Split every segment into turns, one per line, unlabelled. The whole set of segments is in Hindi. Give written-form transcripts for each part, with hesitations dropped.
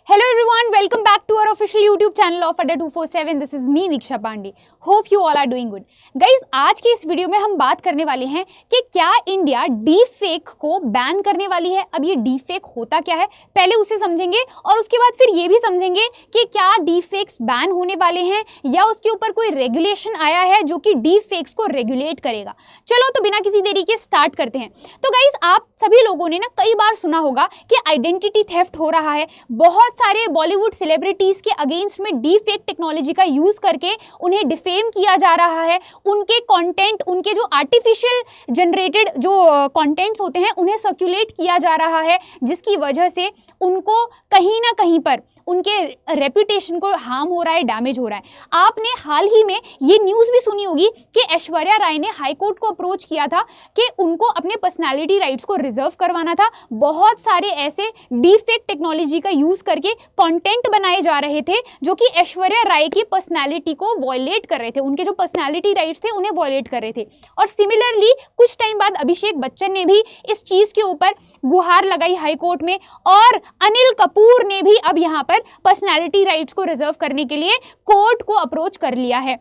Hello everyone, welcome back to our official YouTube channel of Adda 247. This is me Viksha Pandey. Hope you all are doing good. Guys, आज की इस वीडियो में हम बात करने वाले हैं कि क्या इंडिया डीप फेक को बैन करने वाली है। अब ये डीप फेक होता क्या है, पहले उसे समझेंगे और उसके बाद फिर ये भी समझेंगे कि क्या डीप फेक्स बैन होने वाले हैं या उसके ऊपर कोई रेगुलेशन आया है जो कि डीप फेक्स को रेगुलेट करेगा। चलो तो बिना किसी देरी के स्टार्ट करते हैं। तो गाइज, आप सभी लोगों ने ना कई बार सुना होगा कि आइडेंटिटी थेफ्ट हो रहा है। बहुत सारे बॉलीवुड सेलिब्रिटीज के अगेंस्ट में डीप फेक टेक्नोलॉजी का यूज करके उन्हें डिफेम किया जा रहा है। उनके कंटेंट, उनके जो आर्टिफिशियल जनरेटेड जो कंटेंट्स होते हैं उन्हें सर्कुलेट किया जा रहा है, जिसकी वजह से उनको कहीं ना कहीं पर उनके रेपुटेशन को हार्म हो रहा है, डैमेज हो रहा है। आपने हाल ही में ये न्यूज़ भी सुनी होगी कि ऐश्वर्या राय ने हाई कोर्ट को अप्रोच किया था कि उनको अपने पर्सनैलिटी राइट्स को रिजर्व करवाना था। बहुत सारे ऐसे डीप फेक टेक्नोलॉजी का यूज करके कंटेंट बनाए जा रहे थे जो कि ऐश्वर्या राय की पर्सनैलिटी को वॉयलेट कर रहे थे, उनके जो पर्सनैलिटी राइट्स थे उन्हें वॉयलेट कर रहे थे। और सिमिलरली कुछ टाइम बाद अभिषेक बच्चन ने भी इस चीज के ऊपर गुहार लगाई हाई कोर्ट में, और अनिल कपूर ने भी अब यहाँ पर पर्सनैलिटी राइट्स को रिजर्व करने के लिए कोर्ट को अप्रोच कर लिया है।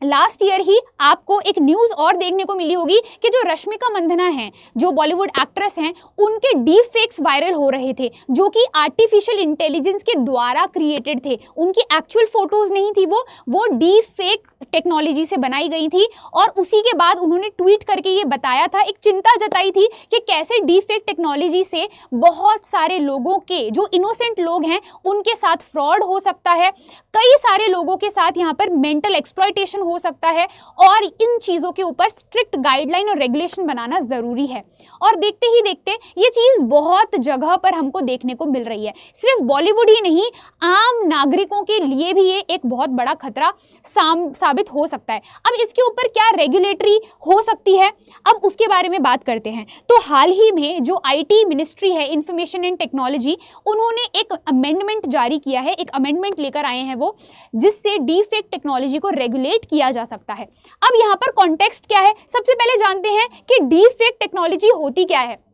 लास्ट ईयर ही आपको एक न्यूज़ और देखने को मिली होगी कि जो रश्मिका मंदाना हैं, जो बॉलीवुड एक्ट्रेस हैं, उनके डीप फेक्स वायरल हो रहे थे जो कि आर्टिफिशियल इंटेलिजेंस के द्वारा क्रिएटेड थे। उनकी एक्चुअल फोटोज नहीं थी, वो डीप फेक टेक्नोलॉजी से बनाई गई थी। और उसी के बाद उन्होंने ट्वीट करके ये बताया था, एक चिंता जताई थी कि कैसे डीप फेक टेक्नोलॉजी से बहुत सारे लोगों के, जो इनोसेंट लोग हैं, उनके साथ फ्रॉड हो सकता है। कई सारे लोगों के साथ यहाँ पर मेंटल एक्सप्लॉयटेशन हो सकता है, और इन चीज़ों के ऊपर स्ट्रिक्ट गाइडलाइन और रेगुलेशन बनाना ज़रूरी है। और देखते ही देखते ये चीज़ बहुत जगह पर हमको देखने को मिल रही है। सिर्फ बॉलीवुड ही नहीं, आम नागरिकों के लिए भी ये एक बहुत बड़ा खतरा साबित हो सकता है। अब इसके ऊपर क्या रेगुलेटरी हो सकती है, अब उसके बारे में बात करते हैं। तो हाल ही में जो IT मिनिस्ट्री है, इंफॉर्मेशन एंड टेक्नोलॉजी, उन्होंने एक अमेंडमेंट जारी किया है, एक अमेंडमेंट लेकर आए हैं वो, जिससे डीप फेक टेक्नोलॉजी को रेगुलेट किया जा सकता है। अब यहाँ पर कॉन्टेक्स्ट क्या है, सबसे पहले जानते हैं कि डीप फेक टेक्नोलॉजी होती क्या है।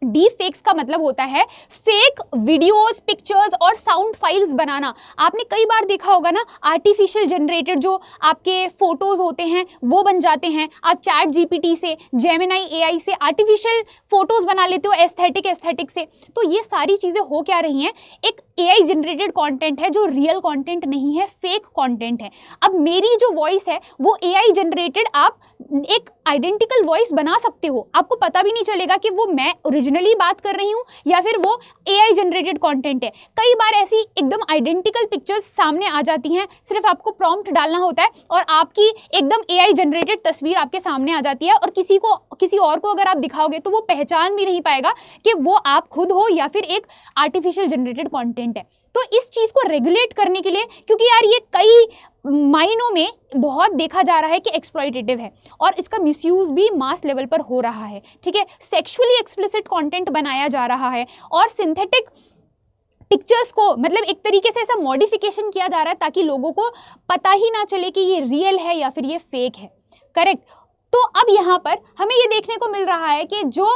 डीप फेक्स का मतलब होता है फेक वीडियोस, पिक्चर्स और साउंड फाइल्स बनाना। आपने कई बार देखा होगा ना, आर्टिफिशियल जनरेटेड जो आपके फोटोज होते हैं वो बन जाते हैं। आप चैट GPT से, जेमिनी AI से आर्टिफिशियल फोटोज बना लेते हो एस्थेटिक से। तो ये सारी चीज़ें हो क्या रही हैं, एक AI जनरेटेड कंटेंट है जो रियल कंटेंट नहीं है, फेक कंटेंट है। अब मेरी जो वॉइस है वो AI जनरेटेड, आप एक आइडेंटिकल वॉइस बना सकते हो, आपको पता भी नहीं चलेगा कि वो मैं ओरिजिनली बात कर रही हूँ या फिर वो AI जनरेटेड कंटेंट है। कई बार ऐसी एकदम आइडेंटिकल पिक्चर्स सामने आ जाती हैं, सिर्फ आपको प्रॉम्प्ट डालना होता है और आपकी एकदम AI जनरेटेड तस्वीर आपके सामने आ जाती है, और किसी और को अगर आप दिखाओगे तो वो पहचान भी नहीं पाएगा कि वो आप खुद हो या फिर एक आर्टिफिशियल जनरेटेड कंटेंट है। तो इस चीज़ को रेगुलेट करने के लिए, क्योंकि यार ये कई मायनों में बहुत देखा जा रहा है कि एक्सप्लॉयटेटिव है और इसका मिसयूज भी मास लेवल पर हो रहा है, ठीक है। सेक्सुअली एक्सप्लिसिट कंटेंट बनाया जा रहा है और सिंथेटिक पिक्चर्स को, मतलब एक तरीके से ऐसा मॉडिफिकेशन किया जा रहा है ताकि लोगों को पता ही ना चले कि ये रियल है या फिर ये फेक है, करेक्ट। तो अब यहाँ पर हमें ये देखने को मिल रहा है कि जो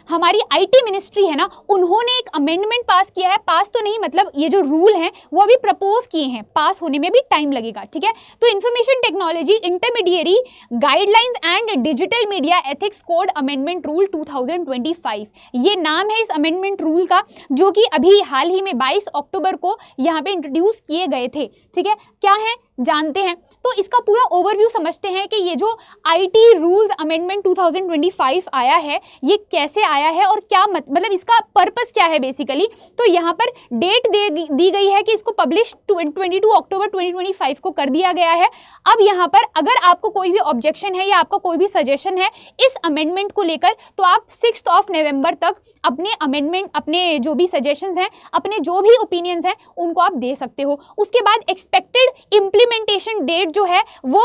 हमारी IT मिनिस्ट्री है ना, उन्होंने एक अमेंडमेंट पास किया है। पास तो नहीं, मतलब ये जो रूल हैं वो अभी प्रपोज किए हैं, पास होने में भी टाइम लगेगा, ठीक है। तो information technology intermediary guidelines and digital media ethics code amendment rule 2025, ये नाम है इस अमेंडमेंट रूल का, जो कि अभी हाल ही में 22 अक्टूबर को यहाँ पे इंट्रोड्यूस किए गए थे, ठीक है। क्या है जानते हैं, तो इसका पूरा ओवरव्यू समझते हैं कि ये जो IT रूल्स अमेंडमेंट 2025 आया है ये कैसे आया है और क्या मतलब इसका पर्पस क्या है बेसिकली। तो यहाँ पर डेट दी गई है कि इसको पब्लिश 22 अक्टूबर 2025 को कर दिया गया है। अब यहाँ पर अगर आपको कोई भी ऑब्जेक्शन है या आपका कोई भी सजेशन है इस अमेंडमेंट को लेकर, तो आप 6 नवंबर तक अपने अमेंडमेंट, अपने जो भी सजेशंस हैं, अपने जो भी ओपिनियंस हैं, उनको आप दे सकते हो। उसके बाद एक्सपेक्टेड इम्प्लीमेंटेशन डेट जो है वो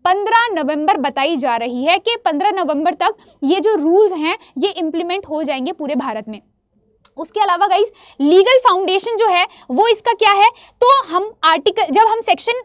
15 नवंबर बताई जा रही है कि 15 नवंबर तक ये जो रूल्स हैं ये इम्प्लीमेंट हो जाएंगे पूरे भारत में। उसके अलावा गाइस, लीगल फाउंडेशन जो है वो इसका क्या है, तो हम आर्टिकल, जब हम सेक्शन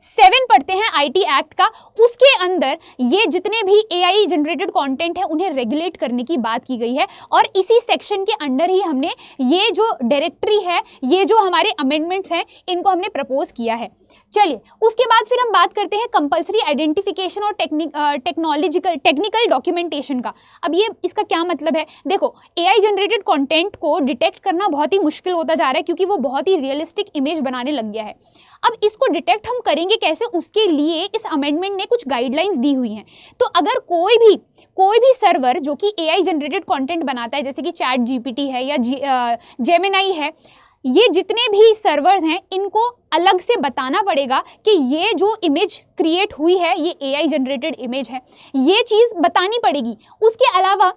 7 पढ़ते हैं आईटी एक्ट का, उसके अंदर ये जितने भी एआई जनरेटेड कंटेंट है उन्हें रेगुलेट करने की बात की गई है और इसी सेक्शन के अंडर ही हमने ये जो डायरेक्टरी है, ये जो हमारे अमेंडमेंट्स हैं, इनको हमने प्रपोज किया है। चलिए उसके बाद फिर हम बात करते हैं कंपलसरी आइडेंटिफिकेशन और टेक्निकल डॉक्यूमेंटेशन का। अब ये इसका क्या मतलब है? देखो, एआई जनरेटेड कंटेंट को डिटेक्ट करना बहुत ही मुश्किल होता जा रहा है क्योंकि वो बहुत ही रियलिस्टिक इमेज बनाने लग गया है। अब इसको डिटेक्ट हम करेंगे कैसे, उसके लिए इस अमेंडमेंट ने कुछ गाइडलाइंस दी हुई हैं। तो अगर कोई भी सर्वर जो कि एआई जनरेटेड कंटेंट बनाता है, जैसे कि चैट जीपीटी है या जेमिनाई है, ये जितने भी सर्वर्स हैं इनको अलग से बताना पड़ेगा कि ये जो इमेज क्रिएट हुई है ये एआई जनरेटेड इमेज है, ये चीज़ बतानी पड़ेगी। उसके अलावा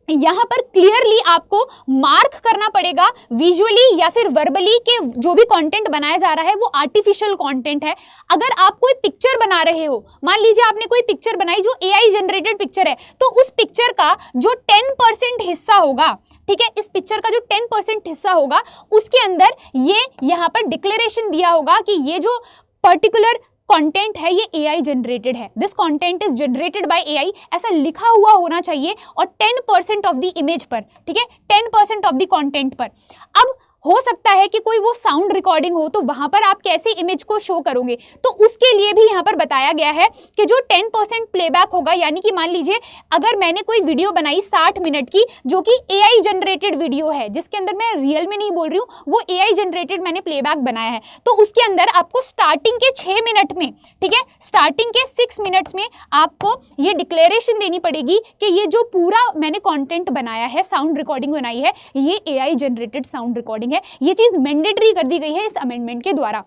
यहाँ पर क्लियरली आपको मार्क करना पड़ेगा विजुअली या फिर वर्बली के जो भी कंटेंट बनाया जा रहा है वो आर्टिफिशियल कंटेंट है। अगर आप कोई पिक्चर बना रहे हो, मान लीजिए आपने कोई पिक्चर बनाई जो एआई जनरेटेड पिक्चर है, तो उस पिक्चर का जो 10% हिस्सा होगा, ठीक है, इस पिक्चर का जो 10% हिस्सा होगा उसके अंदर ये यहाँ पर डिक्लेरेशन दिया होगा कि ये जो पर्टिकुलर कंटेंट है ये एआई जनरेटेड है, this content is generated by AI, ऐसा लिखा हुआ होना चाहिए और 10% ऑफ द इमेज पर, ठीक है, 10% ऑफ द कंटेंट पर। अब हो सकता है कि कोई वो साउंड रिकॉर्डिंग हो, तो वहां पर आप कैसे इमेज को शो करोगे, तो उसके लिए भी यहाँ पर बताया गया है कि जो 10% प्लेबैक होगा, यानी कि मान लीजिए अगर मैंने कोई वीडियो बनाई 60 मिनट की जो कि एआई जनरेटेड वीडियो है, जिसके अंदर मैं रियल में नहीं बोल रही हूँ, वो एआई जनरेटेड मैंने प्लेबैक बनाया है, तो उसके अंदर आपको स्टार्टिंग के 6 मिनट में, ठीक है, स्टार्टिंग के 6 मिनट्स में आपको ये डिक्लेरेशन देनी पड़ेगी कि ये जो पूरा मैंने कॉन्टेंट बनाया है, साउंड रिकॉर्डिंग बनाई है, ये एआई जनरेटेड साउंड रिकॉर्डिंग है। ये चीज मैंडेटरी कर दी गई है इस अमेंडमेंट के द्वारा।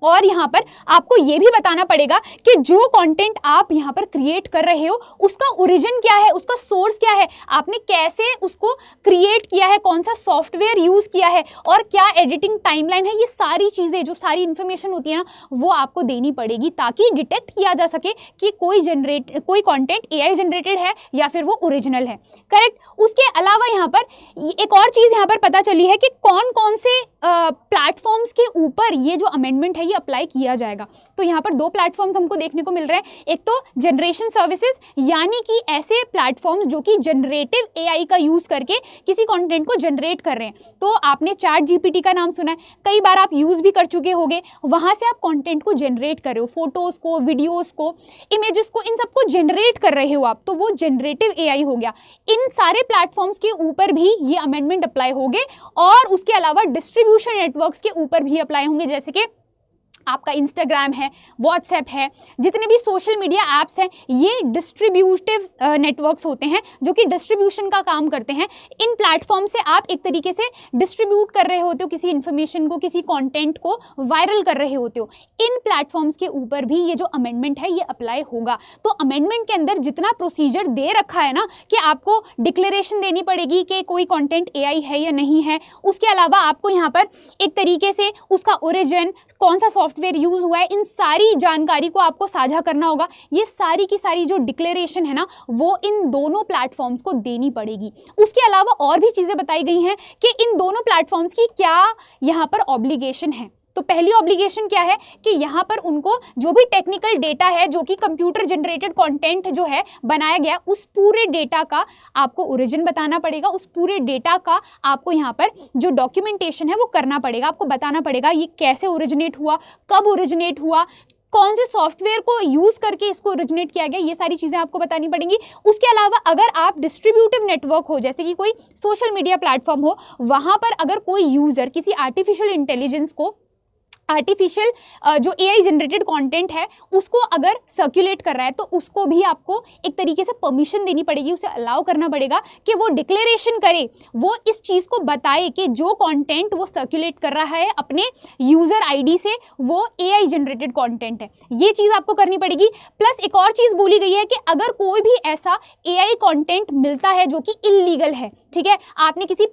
और यहाँ पर आपको ये भी बताना पड़ेगा कि जो कंटेंट आप यहाँ पर क्रिएट कर रहे हो उसका ओरिजिन क्या है, उसका सोर्स क्या है, आपने कैसे उसको क्रिएट किया है, कौन सा सॉफ्टवेयर यूज किया है और क्या एडिटिंग टाइमलाइन है, ये सारी चीजें, जो सारी इंफॉर्मेशन होती है ना, वो आपको देनी पड़ेगी ताकि डिटेक्ट किया जा सके कि कोई कंटेंट एआई जनरेटेड है या फिर वो ओरिजिनल है। करेक्ट। उसके अलावा यहाँ पर एक और चीज यहाँ पर पता चली है कि कौन कौन से प्लेटफॉर्म्स के ऊपर ये जो अमेंडमेंट है ये अप्लाई किया जाएगा। तो यहाँ पर 2 प्लेटफॉर्म्स हमको देखने को मिल रहे हैं। एक तो जनरेशन सर्विसेज, यानी कि ऐसे प्लेटफॉर्म्स जो कि जनरेटिव एआई का यूज करके किसी कंटेंट को जनरेट कर रहे हैं। तो आपने चैट जीपीटी का नाम सुना है, कई बार आप यूज भी कर चुके होंगे। वहां से आप कंटेंट को जनरेट कर रहे हो, फोटोज को, वीडियोज को, इमेजेस को, इन सबको जनरेट कर रहे हो आप, तो वो जनरेटिव एआई हो गया। इन सारे प्लेटफॉर्म्स के ऊपर भी ये अमेंडमेंट अप्लाई होंगे और उसके अलावा डिस्ट्रीब्यूशन नेटवर्क्स के ऊपर भी अप्लाई होंगे, जैसे कि आपका इंस्टाग्राम है, व्हाट्सएप है, जितने भी सोशल मीडिया ऐप्स हैं, ये डिस्ट्रीब्यूटिव नेटवर्क्स होते हैं जो कि डिस्ट्रीब्यूशन का काम करते हैं। इन प्लेटफॉर्म से आप एक तरीके से डिस्ट्रीब्यूट कर रहे होते हो किसी इन्फॉर्मेशन को, किसी कंटेंट को वायरल कर रहे होते हो। इन प्लेटफॉर्म्स के ऊपर भी ये जो अमेंडमेंट है ये अप्लाई होगा। तो अमेंडमेंट के अंदर जितना प्रोसीजर दे रखा है ना कि आपको डिक्लेरेशन देनी पड़ेगी कि कोई कंटेंट एआई है या नहीं है, उसके अलावा आपको यहाँ पर एक तरीके से उसका ओरिजिन, कौन सा सॉफ्टवेयर यूज हुआ है, इन सारी जानकारी को आपको साझा करना होगा। ये सारी की सारी जो डिक्लेरेशन है ना वो इन दोनों प्लेटफॉर्म्स को देनी पड़ेगी। उसके अलावा और भी चीजें बताई गई हैं कि इन दोनों प्लेटफॉर्म्स की क्या यहाँ पर ऑब्लिगेशन है। तो पहली ऑब्लिगेशन क्या है कि यहाँ पर उनको जो भी टेक्निकल डेटा है, जो कि कंप्यूटर जनरेटेड कंटेंट जो है बनाया गया, उस पूरे डेटा का आपको ओरिजिन बताना पड़ेगा। उस पूरे डेटा का आपको यहाँ पर जो डॉक्यूमेंटेशन है वो करना पड़ेगा। आपको बताना पड़ेगा ये कैसे ओरिजिनेट हुआ, कब ओरिजिनेट हुआ, कौन से सॉफ्टवेयर को यूज करके इसको ओरिजिनेट किया गया, ये सारी चीजें आपको बतानी पड़ेंगी। उसके अलावा अगर आप डिस्ट्रीब्यूटिव नेटवर्क हो, जैसे कि कोई सोशल मीडिया प्लेटफॉर्म हो, वहां पर अगर कोई यूजर किसी आर्टिफिशियल इंटेलिजेंस को, आर्टिफिशियल जो एआई जनरेटेड कंटेंट है उसको अगर सर्कुलेट कर रहा है, तो उसको भी आपको एक तरीके से परमिशन देनी पड़ेगी, उसे अलाउ करना पड़ेगा कि वो डिक्लेरेशन करे, वो इस चीज़ को बताए कि जो कंटेंट वो सर्कुलेट कर रहा है अपने यूज़र आईडी से वो एआई जनरेटेड कंटेंट है। ये चीज़ आपको करनी पड़ेगी। प्लस एक और चीज़ बोली गई है कि अगर कोई भी ऐसा एआई कंटेंट मिलता है जो कि इलीगल है, ठीक है, आपने किसी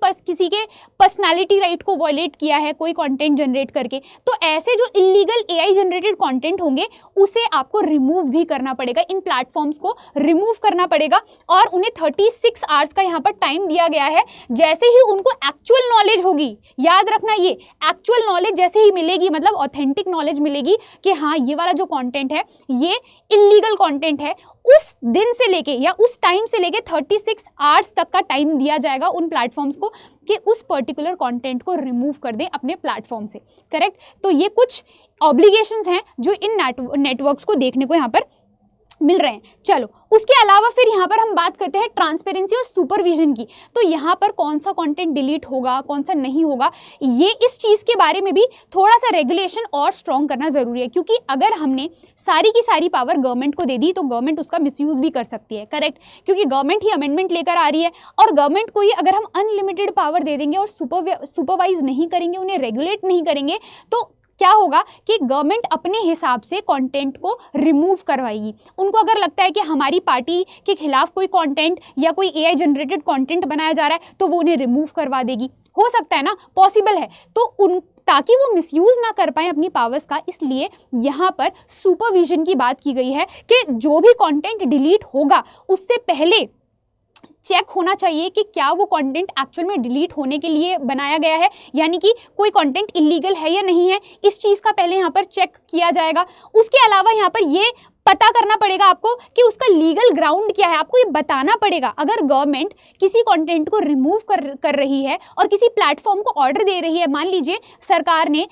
के पर्सनैलिटी राइट को वायलेट किया है कोई कंटेंट जनरेट करके, तो ऐसे जो इलीगल AI जनरेटेड कंटेंट होंगे उसे आपको रिमूव भी करना पड़ेगा, इन प्लेटफॉर्म्स को रिमूव करना पड़ेगा और उन्हें 36 आवर्स का यहाँ पर टाइम दिया गया है। जैसे ही उनको एक्चुअल नॉलेज होगी, याद रखना ये एक्चुअल नॉलेज जैसे ही मिलेगी, मतलब ऑथेंटिक नॉलेज मिलेगी कि हाँ ये वाला जो कंटेंट है ये इलीगल कंटेंट है, उस दिन से लेके या उस टाइम से लेके 36 आवर्स तक का टाइम दिया जाएगा उन प्लेटफॉर्म्स को कि उस पर्टिकुलर कंटेंट को रिमूव कर दें अपने प्लेटफॉर्म से। करेक्ट। तो ये कुछ ऑब्लिगेशंस हैं जो इन नेटवर्क्स को देखने को यहाँ पर मिल रहे हैं। चलो उसके अलावा फिर यहाँ पर हम बात करते हैं ट्रांसपेरेंसी और सुपरविजन की। तो यहाँ पर कौन सा कंटेंट डिलीट होगा, कौन सा नहीं होगा, ये इस चीज़ के बारे में भी थोड़ा सा रेगुलेशन और स्ट्रॉन्ग करना ज़रूरी है, क्योंकि अगर हमने सारी की सारी पावर गवर्नमेंट को दे दी तो गवर्नमेंट उसका मिसयूज़ भी कर सकती है। करेक्ट। क्योंकि गवर्नमेंट ही अमेंडमेंट लेकर आ रही है और गवर्नमेंट को ही अगर हम अनलिमिटेड पावर दे देंगे और सुपरवाइज नहीं करेंगे, उन्हें रेगुलेट नहीं करेंगे, तो क्या होगा कि गवर्नमेंट अपने हिसाब से कंटेंट को रिमूव करवाएगी। उनको अगर लगता है कि हमारी पार्टी के खिलाफ कोई कंटेंट या कोई AI जनरेटेड कंटेंट बनाया जा रहा है तो वो उन्हें रिमूव करवा देगी। हो सकता है ना, पॉसिबल है। तो उन ताकि वो मिसयूज़ ना कर पाएँ अपनी पावर्स का, इसलिए यहाँ पर सुपरविजन की बात की गई है कि जो भी कंटेंट डिलीट होगा उससे पहले चेक होना चाहिए कि क्या वो कंटेंट एक्चुअल में डिलीट होने के लिए बनाया गया है, यानी कि कोई कंटेंट इलीगल है या नहीं है, इस चीज़ का पहले यहाँ पर चेक किया जाएगा। उसके अलावा यहाँ पर ये पता करना पड़ेगा आपको कि उसका लीगल ग्राउंड क्या है, आपको ये बताना पड़ेगा। अगर गवर्नमेंट किसी कंटेंट को रिमूव कर रही है और किसी प्लेटफॉर्म को ऑर्डर दे रही है, मान लीजिए सरकार ने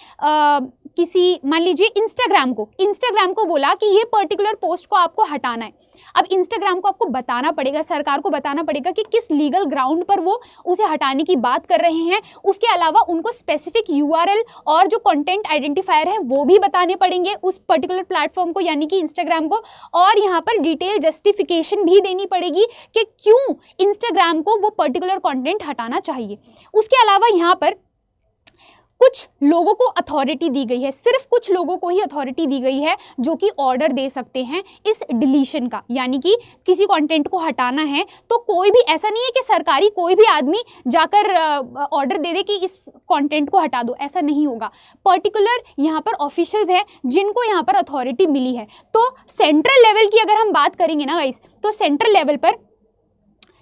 मान लीजिए इंस्टाग्राम को बोला कि ये पर्टिकुलर पोस्ट को आपको हटाना है। अब इंस्टाग्राम को आपको बताना पड़ेगा, सरकार को बताना पड़ेगा कि किस लीगल ग्राउंड पर वो उसे हटाने की बात कर रहे हैं। उसके अलावा उनको स्पेसिफिक URL और जो कंटेंट आइडेंटिफायर है वो भी बताने पड़ेंगे उस पर्टिकुलर प्लेटफॉर्म को, यानी कि इंस्टाग्राम को। और यहाँ पर डिटेल जस्टिफिकेशन भी देनी पड़ेगी कि क्यों इंस्टाग्राम को वो पर्टिकुलर कंटेंट हटाना चाहिए। उसके अलावा यहाँ पर कुछ लोगों को अथॉरिटी दी गई है, सिर्फ कुछ लोगों को ही अथॉरिटी दी गई है जो कि ऑर्डर दे सकते हैं इस डिलीशन का, यानी कि किसी कंटेंट को हटाना है तो कोई भी, ऐसा नहीं है कि सरकारी कोई भी आदमी जाकर ऑर्डर दे दे कि इस कंटेंट को हटा दो, ऐसा नहीं होगा। पर्टिकुलर यहाँ पर ऑफिशियल्स हैं जिनको यहाँ पर अथॉरिटी मिली है। तो सेंट्रल लेवल की अगर हम बात करेंगे ना गाइस, तो सेंट्रल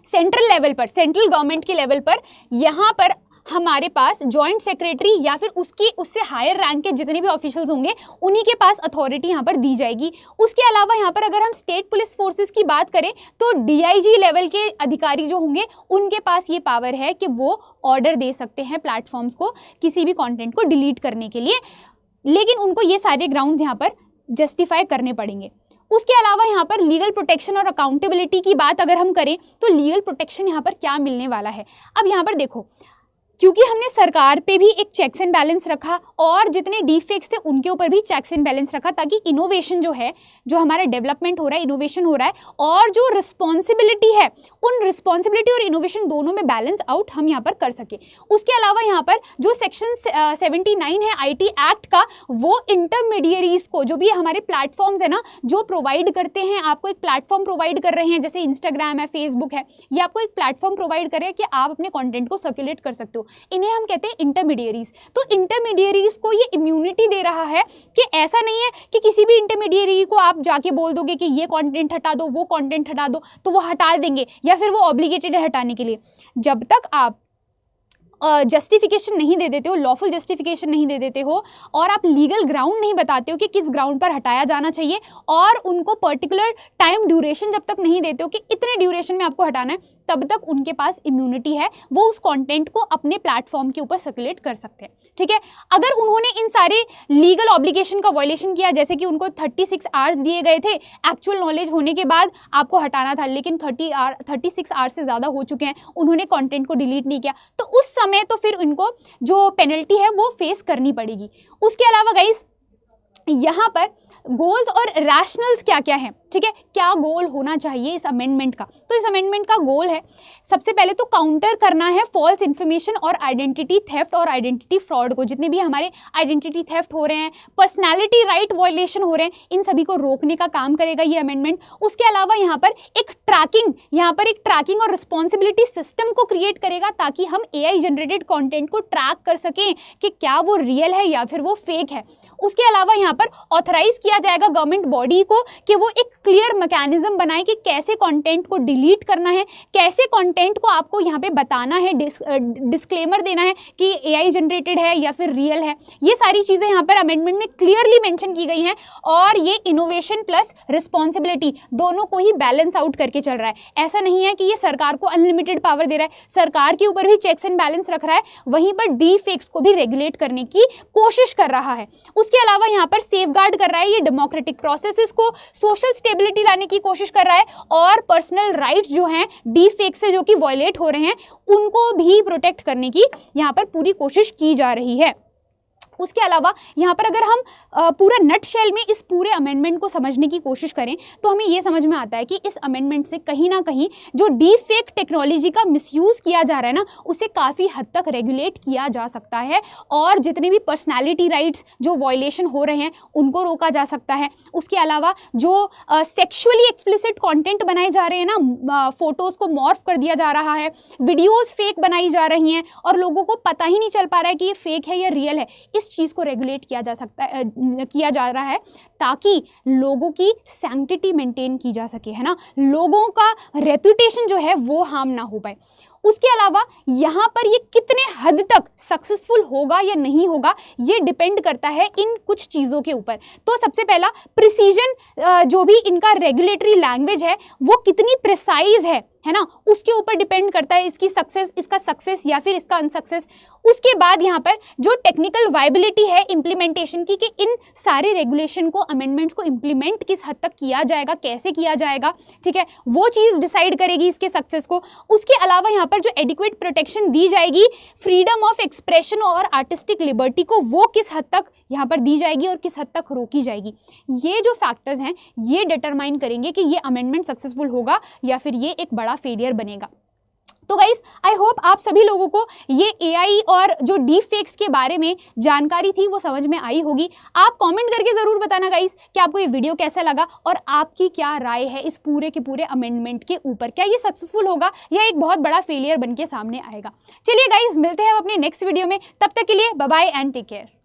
सेंट्रल गवर्नमेंट के लेवल पर यहाँ पर हमारे पास जॉइंट सेक्रेटरी या फिर उससे हायर रैंक के जितने भी ऑफिशियल्स होंगे उन्हीं के पास अथॉरिटी यहाँ पर दी जाएगी। उसके अलावा यहाँ पर अगर हम स्टेट पुलिस फोर्सेस की बात करें तो DIG लेवल के अधिकारी जो होंगे उनके पास ये पावर है कि वो ऑर्डर दे सकते हैं प्लेटफॉर्म्स को किसी भी कंटेंट को डिलीट करने के लिए, लेकिन उनको ये सारे ग्राउंड यहाँ पर जस्टिफाई करने पड़ेंगे। उसके अलावा यहाँ पर लीगल प्रोटेक्शन और अकाउंटेबिलिटी की बात अगर हम करें तो लीगल प्रोटेक्शन यहाँ पर क्या मिलने वाला है। अब यहाँ पर देखो, क्योंकि हमने सरकार पे भी एक चेक्स एंड बैलेंस रखा और जितने डीफेक्ट्स थे उनके ऊपर भी चेक्स एंड बैलेंस रखा, ताकि इनोवेशन जो है, जो हमारा डेवलपमेंट हो रहा है, इनोवेशन हो रहा है और जो रिस्पॉन्सिबिलिटी है, उन रिस्पॉन्सिबिलिटी और इनोवेशन दोनों में बैलेंस आउट हम यहाँ पर कर सके। उसके अलावा यहाँ पर जो सेक्शन 79 है IT एक्ट का, वो इंटरमीडियरीज को, जो भी हमारे प्लेटफॉर्म्स है ना, जो प्रोवाइड करते हैं, आपको एक प्लेटफॉर्म प्रोवाइड कर रहे हैं, जैसे इंस्टाग्राम है, फेसबुक है, ये आपको एक प्लेटफॉर्म प्रोवाइड कर रहे हैं कि आप अपने कॉन्टेंट को सर्कुलेट कर सकते हो, इन्हें हम कहते हैं इंटरमीडियरीज। तो इंटरमीडियरीज को ये इम्यूनिटी दे रहा है कि ऐसा नहीं है कि किसी भी इंटरमीडियरी को आप जाके बोल दोगे कि ये कंटेंट हटा दो, वो कंटेंट हटा दो, तो वो हटा देंगे या फिर वो ऑब्लिगेटेड है हटाने के लिए। जब तक आप जस्टिफिकेशन नहीं दे देते हो, लॉफुल जस्टिफिकेशन नहीं दे देते हो और आप लीगल ग्राउंड नहीं बताते हो कि किस ग्राउंड पर हटाया जाना चाहिए, और उनको पर्टिकुलर टाइम ड्यूरेशन जब तक नहीं देते हो कि इतने ड्यूरेशन में आपको हटाना है, तब तक उनके पास इम्यूनिटी है, वो उस कंटेंट को अपने प्लेटफॉर्म के ऊपर सर्कुलेट कर सकते हैं। ठीक है। अगर उन्होंने इन सारे लीगल ऑब्लिगेशन का वायलेशन किया, जैसे कि उनको 36 आवर्स दिए गए थे एक्चुअल नॉलेज होने के बाद आपको हटाना था, लेकिन 36 आवर्स से ज़्यादा हो चुके हैं, उन्होंने कंटेंट को डिलीट नहीं किया, तो उस समय तो फिर इनको जो पेनल्टी है वो फेस करनी पड़ेगी। उसके अलावा गाइस यहाँ पर गोल्स और रैशनल्स क्या क्या हैं, ठीक है, क्या गोल होना चाहिए इस अमेंडमेंट का। तो इस अमेंडमेंट का गोल है सबसे पहले तो काउंटर करना है फॉल्स इन्फॉर्मेशन और आइडेंटिटी थेफ्ट और आइडेंटिटी फ्रॉड को। जितने भी हमारे आइडेंटिटी थेफ्ट हो रहे हैं, पर्सनैलिटी राइट वायलेशन हो रहे हैं, इन सभी को रोकने का काम करेगा ये अमेंडमेंट। उसके अलावा यहाँ पर एक ट्रैकिंग और रिस्पॉन्सिबिलिटी सिस्टम को क्रिएट करेगा ताकि हम AI जनरेटेड कंटेंट को ट्रैक कर सकें कि क्या वो रियल है या फिर वो फेक है। उसके अलावा यहाँ पर ऑथराइज किया जाएगा गवर्नमेंट बॉडी को कि वो एक क्लियर मैकेनिज्म बनाए कि कैसे कंटेंट को डिलीट करना है, कैसे कंटेंट को आपको यहाँ पे बताना है, डिस्क्लेमर देना है कि AI जनरेटेड है या फिर रियल है। ये सारी चीज़ें यहाँ पर अमेंडमेंट में क्लियरली मेंशन की गई हैं और ये इनोवेशन प्लस रिस्पॉन्सिबिलिटी दोनों को ही बैलेंस आउट करके चल रहा है। ऐसा नहीं है कि ये सरकार को अनलिमिटेड पावर दे रहा है, सरकार के ऊपर भी चेक्स एंड बैलेंस रख रहा है, वहीं पर डीफेक्स को भी रेगुलेट करने की कोशिश कर रहा है। उसके अलावा यहाँ पर सेफगार्ड कर रहा है ये डेमोक्रेटिक प्रोसेसेस को, सोशल स्टेबिलिटी लाने की कोशिश कर रहा है और पर्सनल राइट्स जो हैं डीफेक से जो कि वायलेट हो रहे हैं उनको भी प्रोटेक्ट करने की यहाँ पर पूरी कोशिश की जा रही है। उसके अलावा यहाँ पर अगर हम पूरा नट शेल में इस पूरे अमेंडमेंट को समझने की कोशिश करें तो हमें ये समझ में आता है कि इस अमेंडमेंट से कहीं ना कहीं जो डीफेक टेक्नोलॉजी का मिसयूज़ किया जा रहा है ना, उसे काफ़ी हद तक रेगुलेट किया जा सकता है और जितने भी पर्सनैलिटी राइट्स जो वायलेशन हो रहे हैं उनको रोका जा सकता है। उसके अलावा जो सेक्शुअली एक्सप्लिसिट कॉन्टेंट बनाए जा रहे हैं ना, फोटोज़ को मॉर्फ कर दिया जा रहा है, वीडियोज़ फेक बनाई जा रही हैं और लोगों को पता ही नहीं चल पा रहा है कि ये फेक है या रियल है, इस चीज़ को रेगुलेट किया जा रहा है ताकि लोगों की सैंक्टिटी मेंटेन की जा सके, है ना, लोगों का रेप्यूटेशन जो है वो हार्म ना हो पाए। उसके अलावा यहाँ पर ये कितने हद तक सक्सेसफुल होगा या नहीं होगा ये डिपेंड करता है इन कुछ चीज़ों के ऊपर। तो सबसे पहला प्रिसीजन, जो भी इनका रेगुलेटरी लैंग्वेज है वो कितनी प्रिसाइज है ना, उसके ऊपर डिपेंड करता है इसका सक्सेस या फिर इसका अनसक्सेस। उसके बाद यहाँ पर जो टेक्निकल वायबिलिटी है इम्प्लीमेंटेशन की, कि इन सारे रेगुलेशन को, अमेंडमेंट्स को इम्प्लीमेंट किस हद तक किया जाएगा, कैसे किया जाएगा, ठीक है, वो चीज़ डिसाइड करेगी इसके सक्सेस को। उसके अलावा यहाँ पर जो एडिक्वेट प्रोटेक्शन दी जाएगी फ्रीडम ऑफ एक्सप्रेशन और आर्टिस्टिक लिबर्टी को, वो किस हद तक यहाँ पर दी जाएगी और किस हद तक रोकी जाएगी। ये जो फैक्टर्स हैं ये डिटरमाइन करेंगे कि ये अमेंडमेंट सक्सेसफुल होगा या फिर ये एक बड़ा फेलियर बनेगा। तो गाइस, आई होप आप सभी लोगों को ये AI और जो डीफेक्स के बारे में जानकारी थी वो समझ में आई होगी। आप कमेंट करके ज़रूर बताना गाइस कि आपको ये वीडियो कैसा लगा और आपकी क्या राय है इस पूरे के पूरे अमेंडमेंट के ऊपर। क्या ये सक्सेसफुल होगा या एक बहुत बड़ा फेलियर बन के सामने आएगा। चलिए गाइस, मिलते हैं अपने नेक्स्ट वीडियो में, तब तक के लिए bye bye and take care.